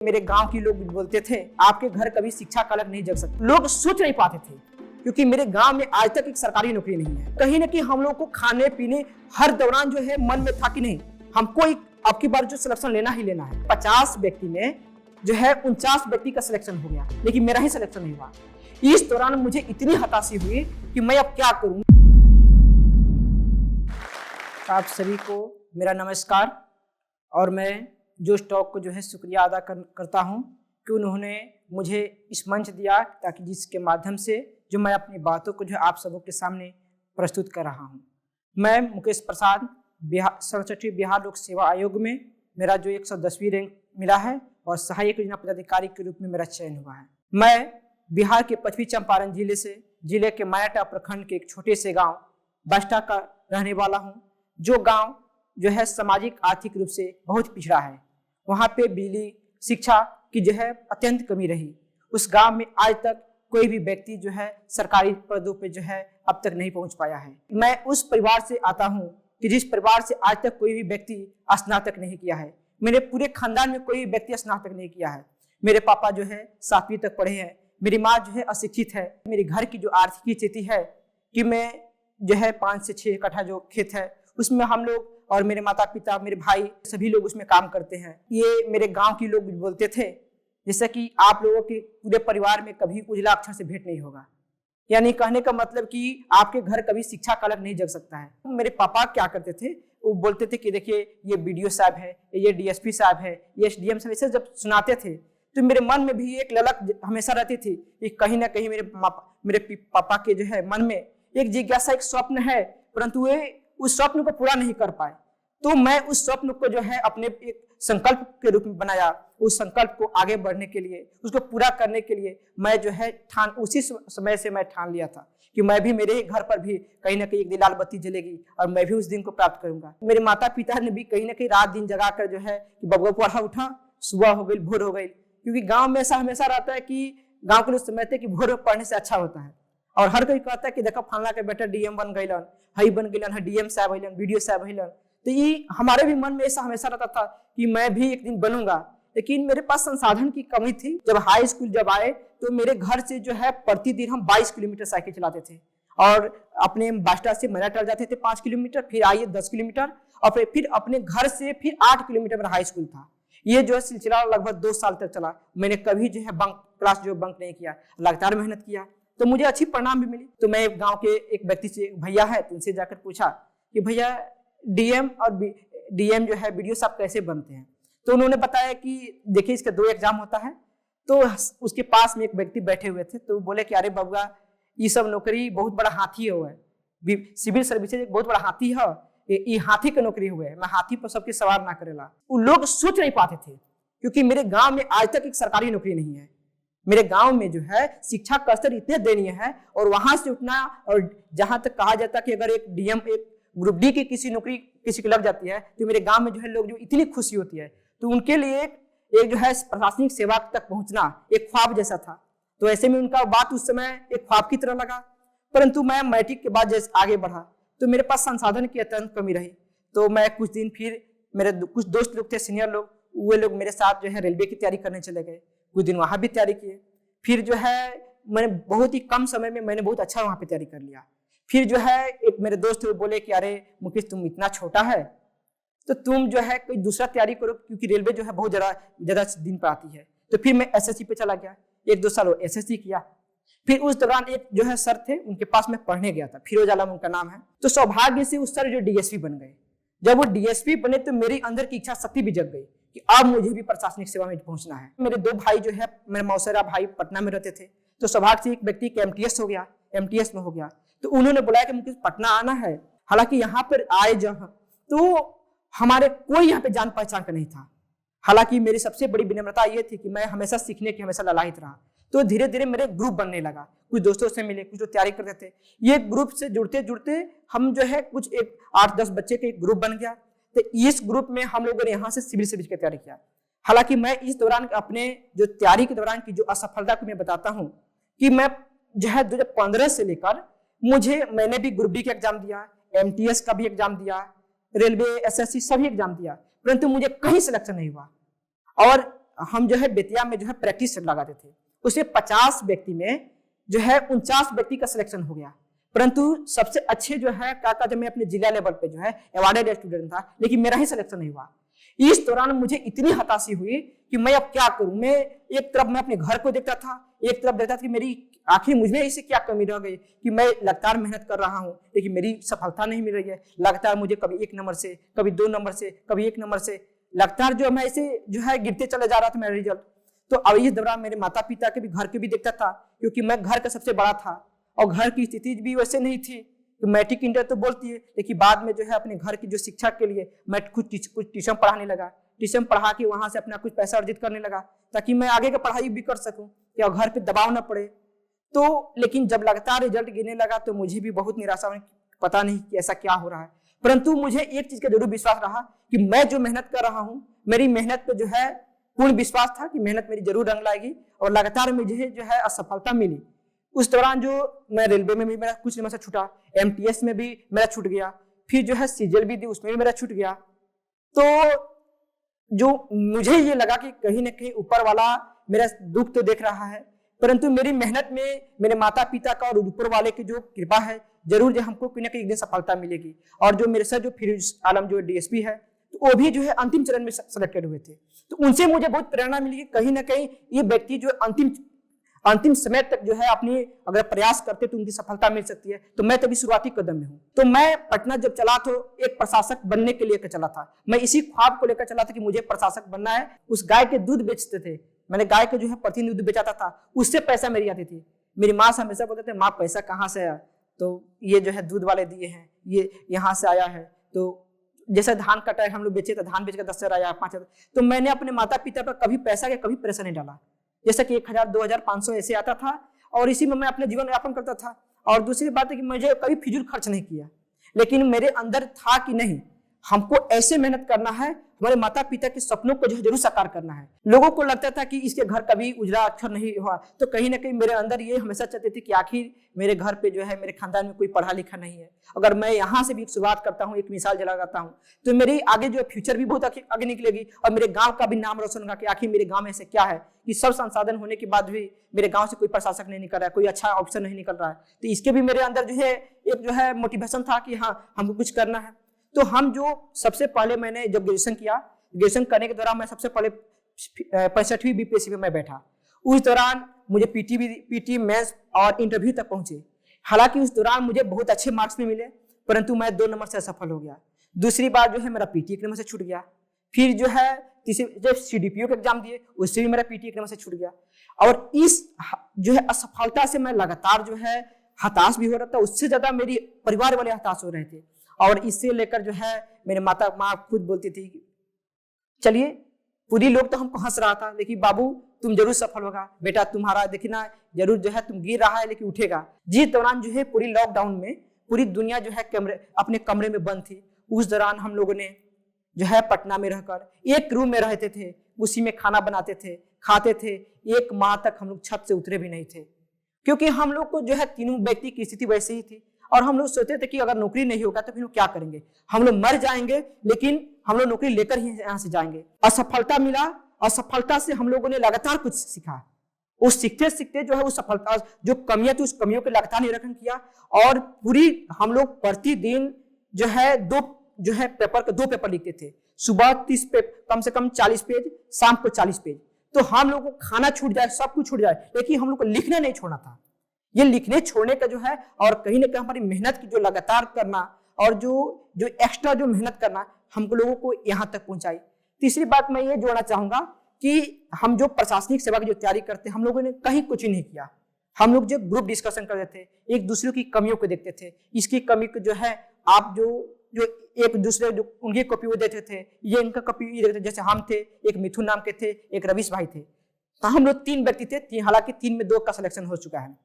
मेरे गांव के लोग बोलते थे आपके घर कभी शिक्षा का अलग नहीं जग सकता। लोग सोच नहीं पाते थे क्योंकि मेरे गांव में आज तक एक सरकारी नौकरी नहीं है। कहीं ना कहीं हम लोग को खाने पीने हर दौरान जो है मन में था कि नहीं हमको अब की बार जो सिलेक्शन लेना ही लेना है। 50 व्यक्ति में जो है 49 व्यक्ति का सिलेक्शन हो गया, लेकिन मेरा ही सिलेक्शन नहीं हुआ। इस दौरान मुझे इतनी हताशी हुई कि मैं अब क्या करूं। आप सभी को मेरा नमस्कार और मैं जो स्टॉक को जो है शुक्रिया अदा करता हूं कि उन्होंने मुझे इस मंच दिया ताकि जिसके माध्यम से जो मैं अपनी बातों को जो आप सबों के सामने प्रस्तुत कर रहा हूं। मैं मुकेश प्रसाद सचिव बिहार लोक सेवा आयोग में मेरा जो 110वीं रैंक मिला है और सहायक योजना पदाधिकारी के रूप में मेरा चयन हुआ है। मैं बिहार के पश्चिमी चंपारण जिले के मायाटा प्रखंड के एक छोटे से गांव बस्टा का रहने वाला हूं, जो गांव जो है सामाजिक आर्थिक रूप से बहुत पिछड़ा है। वहां पे बिजली शिक्षा की जो है अत्यंत कमी रही। उस गांव में आज तक कोई भी व्यक्ति जो है सरकारी पदों पे जो है अब तक नहीं पहुंच पाया है। मैं उस परिवार से आता हूं कि जिस परिवार से आज तक कोई भी व्यक्ति स्नातक नहीं किया है। मेरे पूरे खानदान में कोई व्यक्ति स्नातक नहीं किया है। मेरे पापा जो है 7वीं तक पढ़े हैं, मेरी माँ जो है अशिक्षित है। मेरे घर की जो आर्थिक स्थिति है कि मैं जो है 5 से 6 कट्ठा जो खेत है उसमें हम लोग और मेरे माता पिता मेरे भाई सभी लोग उसमें काम करते हैं। ये मेरे गांव के लोग बोलते थे जैसे कि आप लोगों के पूरे परिवार में कभी उजला अक्षर से भेंट नहीं होगा, यानी कहने का मतलब कि आपके घर कभी शिक्षा का अलग नहीं जग सकता है। मेरे पापा क्या करते थे, वो बोलते थे कि देखिए ये बीडीओ साहब है, ये डीएसपी साहब है, ये एसडीएम साहब, ऐसे जब सुनाते थे तो मेरे मन में भी एक ललक हमेशा रहती थी कि कहीं ना कहीं मेरे पापा के जो है मन में एक जिज्ञासा एक स्वप्न है, परंतु वे उस स्वप्न को पूरा नहीं कर पाए। तो मैं उस स्वप्न को जो है अपने एक संकल्प के रूप में बनाया। उस संकल्प को आगे बढ़ने के लिए, उसको पूरा करने के लिए मैं जो है उसी समय से मैं ठान लिया था कि मैं भी मेरे घर पर भी कहीं ना कहीं एक दिन लाल बत्ती जलेगी और मैं भी उस दिन को प्राप्त करूंगा। मेरे माता पिता ने भी कहीं ना कहीं रात दिन जगा कर जो है कि बबुआ पढ़ा उठा, सुबह हो गई भोर हो गई, क्योंकि गाँव में ऐसा हमेशा रहता है कि गाँव के लोग समझते हैं कि भोर में पढ़ने से अच्छा होता है। और हर कोई कहता है कि देखो फलना के बेटा डीएम बन गईलन, हई बन गईलन, डीएम साहब हईलन, बीडीओ साहब हईलन। तो ये हमारे भी मन में ऐसा हमेशा रहता था कि मैं भी एक दिन बनूंगा, लेकिन मेरे पास संसाधन की कमी थी। जब हाई स्कूल जब आए तो मेरे घर से जो है प्रतिदिन हम 22 किलोमीटर साइकिल चलाते थे और अपने बास्टा से मैराटल जाते थे 5 किलोमीटर, फिर आइए 10 किलोमीटर और फिर अपने घर से फिर 8 किलोमीटर मेरा हाई स्कूल था। ये जो है सिलसिला लगभग 2 साल तक चला। मैंने कभी जो है क्लास बंक नहीं किया, लगातार मेहनत किया, तो मुझे अच्छी परिणाम भी मिली। तो मैं गांव के एक व्यक्ति से, भैया है, तो उनसे जाकर पूछा कि भैया डीएम और डीएम जो है बीडीओ साहब कैसे बनते हैं। तो उन्होंने बताया कि देखिए इसका 2 एग्जाम होता है। तो उसके पास में एक व्यक्ति बैठे हुए थे, तो बोले कि अरे बबुआ ये सब नौकरी बहुत बड़ा हाथी हुआ है, सिविल सर्विसेज एक बहुत बड़ा हाथी है, ये हाथी की नौकरी हुआ है, मैं हाथी पर सबके सवार ना करेला। वो लोग सोच नहीं पाते थे क्योंकि मेरे गाँव में आज तक एक सरकारी नौकरी नहीं है। मेरे गांव में जो है शिक्षा का स्तर इतने दयनीय है और वहां से उठना, और जहां तक कहा जाता है कि अगर एक डीएम एक ग्रुप डी की किसी नौकरी किसी की लग जाती है तो मेरे गांव में जो है लोग जो इतनी खुशी होती है, तो उनके लिए एक जो है प्रशासनिक सेवा तक पहुंचना एक ख्वाब जैसा था। तो ऐसे में उनका बात उस समय एक ख्वाब की तरह लगा। परंतु मैं मैट्रिक के बाद जैसे आगे बढ़ा तो मेरे पास संसाधन की अत्यंत कमी रही। तो मैं कुछ दिन फिर मेरे कुछ दोस्त लोग थे, सीनियर लोग, वे लोग मेरे साथ जो है रेलवे की तैयारी करने चले गए। कुछ दिन वहां भी तैयारी किए। फिर जो है मैंने बहुत ही कम समय में मैंने बहुत अच्छा वहां पे तैयारी कर लिया। फिर जो है एक मेरे दोस्त बोले कि अरे मुकेश तुम इतना छोटा है तो तुम जो है कोई दूसरा तैयारी करो, क्योंकि रेलवे जो है बहुत ज्यादा दिन पर आती है। तो फिर मैं एसएससी पे चला गया, 1-2 साल एसएससी किया। फिर उस दौरान एक जो है सर थे, उनके पास मैं पढ़ने गया था, फिरोज आलम उनका नाम है। तो सौभाग्य से उस सर जो डीएसपी बन गए। जब वो डीएसपी बने तो मेरी अंदर की इच्छा शक्ति भी जग गई कि अब मुझे भी प्रशासनिक सेवा में पहुंचना है। मेरे 2 भाई जो है, मेरे मौसेरा भाई पटना में रहते थे, तो सौभाग्य से एक व्यक्ति का एमटीएस हो गया, एमटीएस में हो गया। तो उन्होंने बुलाया कि मुझे पटना आना है। हालांकि यहाँ पर आए जब तो हमारे कोई यहाँ पे जान पहचान का नहीं था। हालांकि मेरी सबसे बड़ी विनम्रता ये थी कि मैं हमेशा सीखने की हमेशा ललायत रहा। तो धीरे धीरे मेरे ग्रुप बनने लगा, कुछ दोस्तों से मिले, कुछ जो तैयारी करते थे। ये ग्रुप से जुड़ते जुड़ते हम जो है कुछ एक 8-10 बच्चे के एक ग्रुप बन गया। तो इस ग्रुप में हम लोगों ने यहाँ से सिविल सर्विस की तैयारी किया। हालांकि मैं इस दौरान अपने जो तैयारी के दौरान की जो असफलता को मैं बताता हूँ कि मैं जो है 2015 से लेकर मैंने भी ग्रुप डी का एग्जाम दिया, एमटीएस का भी एग्जाम दिया, रेलवे एसएससी सभी एग्जाम दिया, परंतु मुझे कहीं सिलेक्शन नहीं हुआ। और हम जो है बेतिया में जो है प्रैक्टिस लगाते थे, उसमें 50 व्यक्ति में जो है 49 व्यक्ति का सिलेक्शन हो गया। परंतु सबसे अच्छे जो है काका, जब मैं अपने जिला लेवल पे जो है अवार्डेड स्टूडेंट था, लेकिन मेरा ही सिलेक्शन नहीं हुआ। इस दौरान मुझे इतनी हताशी हुई कि मैं अब क्या करूं। मैं एक तरफ मैं अपने घर को देखता था, एक तरफ देखता था कि मेरी आखिर मुझमें इससे क्या कमी रह गई कि मैं लगातार मेहनत कर रहा हूं लेकिन मेरी सफलता नहीं मिल रही है। लगातार मुझे कभी 1 नंबर से, कभी 2 नंबर से, कभी 1 नंबर से लगातार जो मैं ऐसे जो है गिरते चले जा रहा था मेरा रिजल्ट। तो अब इस दौरान मेरे माता पिता के भी घर के भी देखता था, क्योंकि मैं घर का सबसे बड़ा था और घर की स्थिति भी वैसे नहीं थी। तो मैट्रिक इंटर तो बोलती है, लेकिन बाद में जो है अपने घर की जो शिक्षा के लिए मैं कुछ ट्यूशन पढ़ाने लगा। ट्यूशन पढ़ा के वहां से अपना कुछ पैसा अर्जित करने लगा ताकि मैं आगे का पढ़ाई भी कर सकूं या घर पे दबाव न पड़े। तो लेकिन जब लगातार रिजल्ट गिरने लगा तो मुझे भी बहुत निराशा हुई, पता नहीं कि ऐसा क्या हो रहा है। परंतु मुझे एक चीज का जरूर विश्वास रहा कि मैं जो मेहनत कर रहा हूँ, मेरी मेहनत पे जो है पूर्ण विश्वास था कि मेहनत मेरी जरूर रंग लाएगी और लगातार मुझे जो है असफलता मिली। उस दौरान जो मैं रेलवे में भी मेरा कुछ नंबर से छूटा, MTS में भी मेरा छूट गया, फिर जो है CGL भी दी उसमें भी मेरा छूट गया। तो जो मुझे ये लगा कि कहीं ना कहीं ऊपर वाला मेरा दुख तो देख रहा है, परंतु मेरी मेहनत में मेरे माता पिता का और ऊपर वाले की जो कृपा है, जरूर जो हमको कहीं ना कहीं एक दिन सफलता मिलेगी। और जो मेरे साथ जो फिरोज आलम जो DSP है, तो वो भी जो है अंतिम चरण में सेलेक्टेड हुए थे। तो उनसे मुझे बहुत प्रेरणा मिली कि कहीं ना कहीं ये व्यक्ति जो अंतिम समय तक जो है अपनी अगर प्रयास करते तो उनकी सफलता मिल सकती है। तो मैं तभी शुरुआती कदम में हूँ। तो मैं पटना जब चला तो एक प्रशासक बनने के लिए चला था। मैं इसी ख्वाब को लेकर चला था कि मुझे प्रशासक बनना है। उस गाय के दूध बेचते थे, मैंने गाय के जो है प्रतिदिन दूध बेचाता था, उससे पैसा मेरी आती थी। मेरी माँ से हमेशा बोलते थे, माँ पैसा कहाँ से आया? तो ये जो है दूध वाले दिए हैं, ये यहाँ से आया है। तो जैसे धान कटा है, हम लोग बेचे तो धान बेच कर 10,000 आया, 5,000। तो मैंने अपने माता पिता पर कभी पैसा के कभी प्रेशर नहीं डाला। जैसे कि 1,000, 2,000, 500 ऐसे आता था और इसी में मैं अपने जीवन यापन करता था। और दूसरी बात है कि मुझे कभी फिजूल खर्च नहीं किया, लेकिन मेरे अंदर था कि नहीं, हमको ऐसे मेहनत करना है, हमारे माता पिता के सपनों को जो है जरूर साकार करना है। लोगों को लगता था कि इसके घर कभी उजला अक्षर नहीं हुआ, तो कहीं ना कहीं मेरे अंदर ये हमेशा चाहते थे कि आखिर मेरे घर पे जो है मेरे खानदान में कोई पढ़ा लिखा नहीं है। अगर मैं यहाँ से भी शुरुआत करता हूँ, एक मिसाल जलाता हूँ, तो मेरी आगे जो फ्यूचर भी बहुत आगे निकलेगी और मेरे गाँव का भी नाम रोशन होगा कि आखिर मेरे गाँव में ऐसे क्या है कि सब संसाधन होने के बाद भी मेरे गाँव से कोई प्रशासक नहीं निकल रहा है, कोई अच्छा ऑप्शन नहीं निकल रहा है। तो इसके भी मेरे अंदर जो है एक जो है मोटिवेशन था कि हाँ हमको कुछ करना है। तो हम जो सबसे पहले मैंने जब ग्रेजुएशन किया, ग्रेजुएशन करने के दौरान मैं सबसे पहले 65वीं BPSC में मैं बैठा। उस दौरान मुझे पीटी मेंस और इंटरव्यू तक पहुंचे। हालांकि उस दौरान मुझे बहुत अच्छे मार्क्स भी मिले, परंतु मैं 2 नंबर से असफल हो गया। दूसरी बार जो है मेरा PT 1 नंबर से छूट गया। फिर जो है तीसरी जब CDPO का एग्जाम दिए, उससे भी मेरा PT 1 नंबर से छूट गया। और इस जो है असफलता से मैं लगातार जो है हताश भी हो रहा था, उससे ज्यादा मेरी परिवार वाले हताश हो रहे थे। और इससे लेकर जो है मेरे माँ खुद बोलती थी, चलिए पूरी लोग तो हमको हंस रहा था, लेकिन बाबू तुम जरूर सफल होगा, बेटा तुम्हारा देखना जरूर जो है तुम गिर रहा है लेकिन उठेगा। जिस दौरान जो है पूरी लॉकडाउन में पूरी दुनिया जो है अपने कमरे में बंद थी, उस दौरान हम लोगों ने जो है पटना में रहकर एक रूम में रहते थे, उसी में खाना बनाते थे, खाते थे। 1 माह तक हम लोग छत से उतरे भी नहीं थे, क्योंकि हम लोग को जो है तीनों व्यक्ति की स्थिति वैसी ही थी। और हम लोग सोचते थे कि अगर नौकरी नहीं होगा तो फिर क्या करेंगे, हम लोग मर जाएंगे, लेकिन हम लोग नौकरी लेकर ही यहाँ से जाएंगे। असफलता मिला, असफलता से हम लोगों ने लगातार कुछ सीखा। उस सीखते सीखते जो है उस सफलता जो कमियां थी, उस कमियों के लगातार निरीक्षण किया। और पूरी हम लोग प्रतिदिन जो है 2 पेपर लिखते थे। सुबह 30 पेज, कम से कम 40 पेज, शाम को 40 पेज। तो हम लोग को खाना छूट जाए, सब कुछ छूट जाए, लेकिन हम लोग को लिखना नहीं छोड़ना था। ये लिखने छोड़ने का जो है और कहीं ना कहीं हमारी मेहनत की जो लगातार करना और जो एक्स्ट्रा जो मेहनत करना हमको लोगों को यहाँ तक पहुंचाई। तीसरी बात मैं ये जोड़ना चाहूंगा कि हम जो प्रशासनिक सेवा की जो तैयारी करते, हम लोगों ने कहीं कुछ नहीं किया। हम लोग जो ग्रुप डिस्कशन करते थे, एक दूसरे की कमियों को देखते थे, इसकी कमी को जो है आप जो एक दूसरे जो उनकी कॉपी वो देते थे, ये इनका कॉपी ये देखते थे। जैसे हम थे, एक मिथुन नाम के थे, एक रवीश भाई थे, तो हम लोग 3 व्यक्ति थे, हालांकि 3 में 2 का सिलेक्शन हो चुका है।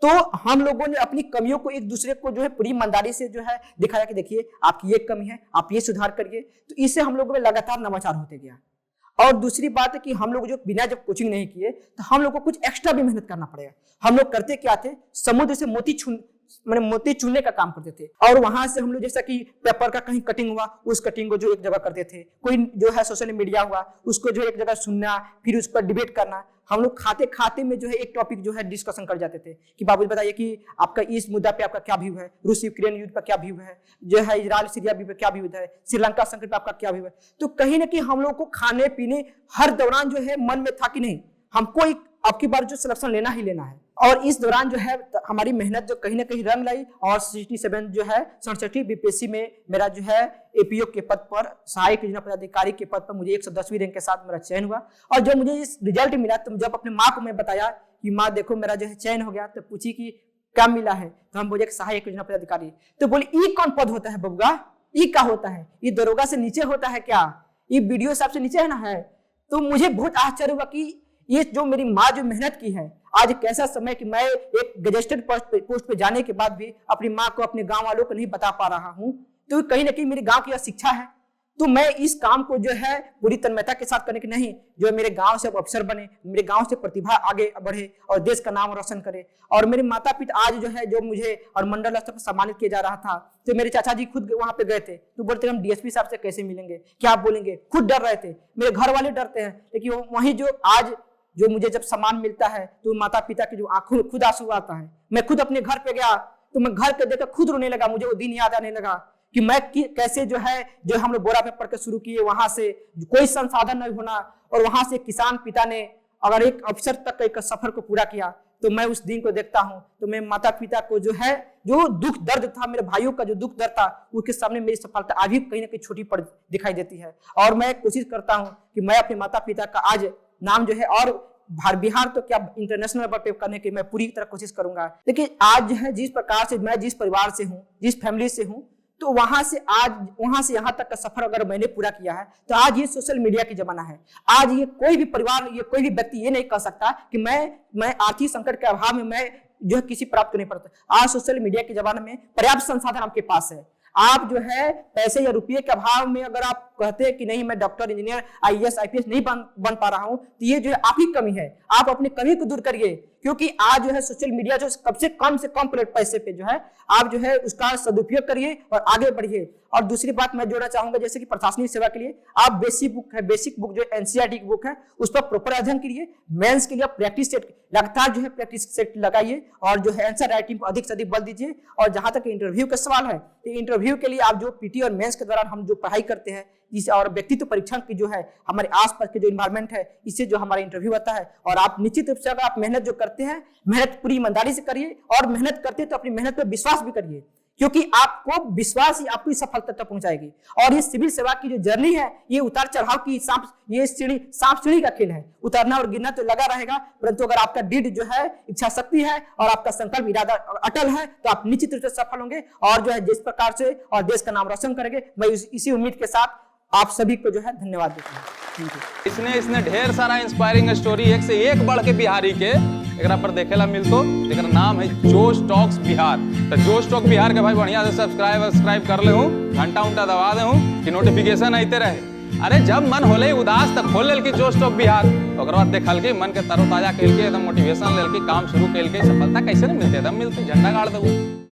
तो हम लोगों ने अपनी कमियों को एक दूसरे को जो है पूरी ईमानदारी से जो है दिखाया कि देखिए आपकी ये कमी है, आप ये सुधार करिए। तो इससे हम लोगों में लगातार नवाचार होते गया। और दूसरी बात है कि हम लोग जो बिना जब कोचिंग नहीं किए, तो हम लोग को कुछ एक्स्ट्रा भी मेहनत करना पड़ेगा। हम लोग करते क्या थे, समुद्र से मोती मैंने मोती चुनने का काम करते थे। और वहां से हम लोग जैसा कि पेपर का कहीं कटिंग हुआ, उस कटिंग को जो एक जगह करते थे, कोई जो है सोशल मीडिया हुआ उसको जो एक जगह सुनना, फिर उस पर डिबेट करना। हम लोग खाते खाते में जो है एक टॉपिक जो है डिस्कशन कर जाते थे कि बाबू बताइए कि आपका इस मुद्दा पे आपका क्या व्यू है, रूस यूक्रेन युद्ध पर क्या व्यू है, जो है इजराइल सीरिया पे क्या व्यू है, श्रीलंका संकट पे आपका क्या व्यू है। तो कहीं ना कहीं हम लोग को खाने पीने हर दौरान जो है मन में था कि नहीं हमको एक आपकी बार जो सिलेक्शन लेना ही लेना है। और इस दौरान जो है हमारी मेहनत जो कहीं ना कहीं रंग लाई और 67 जो है 67 बीपीएससी में मेरा जो है एपीओ के पद पर सहायक योजना पदाधिकारी के पद पर मुझे 110वीं रैंक के साथ मेरा चयन हुआ। और जब मुझे इस रिजल्ट मिला तो जब अपने माँ को मैं बताया कि माँ देखो मेरा जो है चयन हो गया, तो पूछी कि क्या मिला है, तो हम बोले सहायक योजना पदाधिकारी। तो बोले ई कौन पद होता है बबुआ, ई क्या होता है, ये दरोगा से नीचे होता है क्या, ये बीडीओ साहब से नीचे है ना है। तो मुझे बहुत आश्चर्य हुआ कि ये जो मेरी माँ जो मेहनत की है, आज कैसा समय कि मैं एक गजेस्टेड पोस्ट पे जाने के बाद भी अपनी माँ को अपने गांव वालों को नहीं बता पा रहा हूँ। तो कहीं ना कहीं मेरे गांव की यह शिक्षा है। तो मैं इस काम को जो है पूरी तन्मयता के साथ करने की नहीं, जो मेरे गांव से अफसर बने, मेरे गांव से प्रतिभा आगे बढ़े और देश का नाम रोशन करे। और मेरे माता पिता आज जो है जो मुझे और मंडल स्तर पर सम्मानित किया जा रहा था, तो मेरे चाचा जी खुद वहां पे गए थे, तो बोलते हम डीएसपी साहब से कैसे मिलेंगे, क्या बोलेंगे, खुद डर रहे थे। मेरे घर वाले डरते हैं, लेकिन वहीं जो आज जो मुझे जब सम्मान मिलता है तो माता पिता की जो आंखों में खुद आंसू आता है। मैं खुद अपने घर पे गया तो मैं घर पे देखकर खुद रोने लगा। मुझे वो दिन याद आने लगा कि मैं कैसे जो है जो हम लोग बोरा पे पढ़ के शुरू किए, वहां से कोई संसाधन नहीं होना और वहां से किसान पिता ने अगर एक अफसर तक एक सफर को पूरा किया। तो मैं उस दिन को देखता हूं तो मैं माता पिता को जो है जो दुख दर्द था, मेरे भाइयों का जो दुख दर्द था, उसके सामने मेरी सफलता अभी कहीं ना कहीं छोटी पड़ दिखाई देती है। और मैं कोशिश करता हूं कि मैं अपने माता पिता का आज नाम जो है और बिहार तो क्या इंटरनेशनल लेवल पे करने की मैं पूरी तरह कोशिश करूंगा। लेकिन आज जो है जिस प्रकार से मैं जिस परिवार से हूँ, जिस फैमिली से हूँ, तो वहां से यहाँ तक का सफर अगर मैंने पूरा किया है तो आज ये सोशल मीडिया की जमाना है। आज ये कोई भी परिवार, ये कोई भी व्यक्ति ये नहीं कह सकता कि मैं आर्थिक संकट के अभाव में मैं जो है किसी प्राप्त नहीं पड़ता। आज सोशल मीडिया के जमाने में पर्याप्त संसाधन आपके पास है। आप जो है पैसे या रुपये के अभाव में अगर आप कहते हैं कि नहीं मैं डॉक्टर, इंजीनियर, आईएएस, आईपीएस नहीं बन पा रहा हूं, तो ये जो है आप ही कमी है। आप अपनी कमी को दूर करिए, क्योंकि आज जो है सोशल मीडिया जो से कम पैसे पे जो है आप जो है उसका सदुपयोग करिए और आगे बढ़िए। और दूसरी बात मैं जोड़ना चाहूंगा, जैसे कि प्रशासनिक सेवा के लिए आप बेसिक बुक जो एनसीईआरटी की बुक है उस पर प्रॉपर अध्ययन करिए। मेंस के लिए प्रैक्टिस सेट लगातार जो है प्रैक्टिस सेट लगाइए और जो है आंसर राइटिंग पर अधिक से अधिक बल दीजिए। और जहां तक इंटरव्यू का सवाल है, तो इंटरव्यू के लिए आप जो पीटी और मेंस के दौरान हम जो पढ़ाई करते हैं और व्यक्तित्व परीक्षण की जो है हमारे आसपास के जो इन्वायरमेंट है, इससे जो हमारा इंटरव्यू आता है। और आप निश्चित रूप से अगर आप मेहनत जो करते हैं, मेहनत पूरी ईमानदारी से करिए और मेहनत करते हैं तो अपनी मेहनत पर विश्वास भी करिए, क्योंकि आपको विश्वास ही आपको सफलता तक पहुंचाएगी। और ये सिविल सेवा की जो जर्नी है, ये उतार चढ़ाव की सांप सीढ़ी का खेल है। उतरना और गिरना तो लगा रहेगा, परंतु अगर आपका दृढ़ जो है इच्छा शक्ति है और आपका संकल्प इरादा अटल है तो आप निश्चित रूप से सफल होंगे और जो है जिस प्रकार से और देश का नाम रोशन करेंगे। मैं इसी उम्मीद के साथ आप सभी को जो है धन्यवाद देता हूँ। इसने ढेर सारा इंस्पायरिंग स्टोरी एक से एक बढ़ के बिहारी के एकरा पर देखेला मिलतो। एकरा नाम है जोश टॉक्स बिहार। तो जोश टॉक बिहार के भाई बढ़िया से सब्सक्राइब कर ले हूँ, घंटा उंटा दबा दे हूँ कि नोटिफिकेशन आते रहे। अरे जब मन होले उदास तक खोल लेल की जोश टॉक बिहार, तो बाद देखल के मन के तरोताजा कैल के एकदम मोटिवेशन लेल के काम शुरू कैल के सफलता कैसे नहीं मिलते, एकदम मिलते झंडा गाड़ देबो।